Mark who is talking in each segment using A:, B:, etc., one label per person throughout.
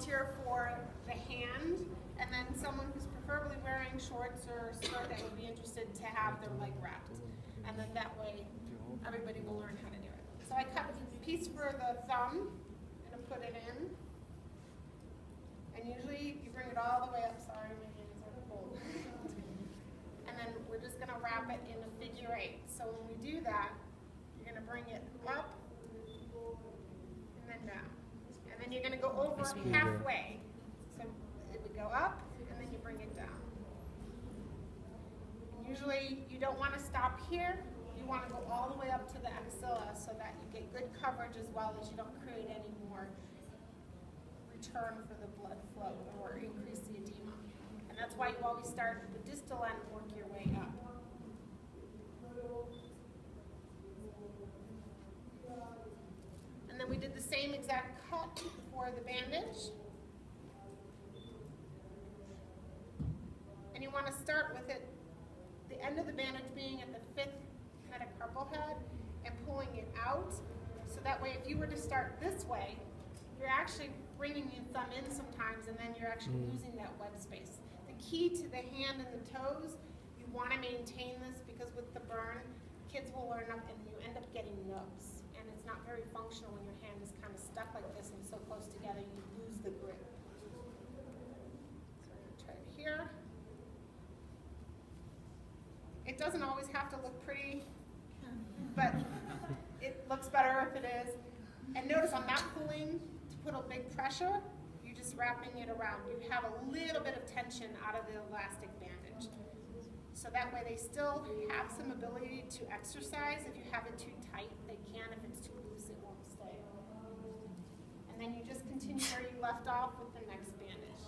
A: volunteer for the hand, and then someone who's preferably wearing shorts or skirt that would be interested to have their leg wrapped. And then that way, everybody will learn how to do it. So I cut a piece for the thumb, and I put it in. And usually you bring it all the way up, sorry, my hands are cold. And then we're just gonna wrap it in a figure 8. So when we do that, you're gonna bring it up, and then down. And then you're gonna go over halfway. So it would go up, and then you bring it down. And usually you don't wanna stop here. You wanna go all the way up to the axilla so that you get good coverage as well as you don't create any more return for the blood flow or increase the edema. And that's why you always start at the distal end and work your way up. And then we did the same exact cut for the bandage. And you want to start with it, the end of the bandage being at the 5th metacarpal head and pulling it out. So that way if you were to start this way, you're actually bringing your thumb in sometimes, and then you're actually losing that web space. The key to the hand and the toes, you want to maintain this because with the burn, kids will learn up and you end up getting nubs. And it's not very functional when your hand is kind of stuck like this and so close together, you lose the grip. So I'm going to try it here. It doesn't always have to look pretty, but it looks better if it is. And notice I'm not pulling to put a big pressure, you're just wrapping it around. You have a little bit of tension out of the elastic bandage. So that way they still have some ability to exercise. If you have it too tight, they can. If it's too loose, it won't stay. And then you just continue where you left off with the next bandage.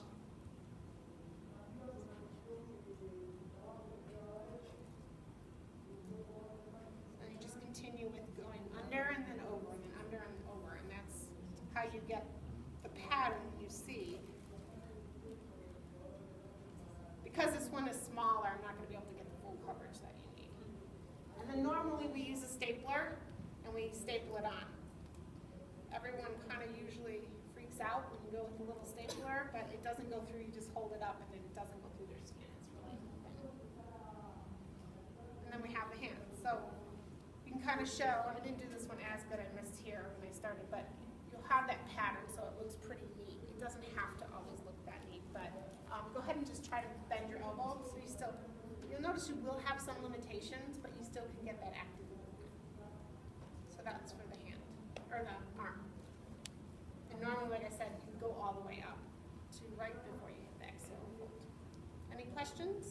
A: And you just continue with going under and then over and then under and over. And that's how you get the pattern you see. Because this one is smaller, I'm not going to be able to get the full coverage that you need. And then normally we use a stapler and we staple it on. Everyone kind of usually freaks out when you go with a little stapler, but it doesn't go through, you just hold it up and then it doesn't go through their skin. It's really thin. And then we have the hand. So you can kind of show, I didn't do this one as good, I missed here when I started, but you'll have that pattern so it looks pretty neat. It doesn't have to always look that neat, but go ahead and just try to bend your elbow so you still, you'll notice you will have some limitations, but you still can get that active movement. So that's for the hand, or the arm. And normally, like I said, you go all the way up to right before you hit the exhale fold. Any questions?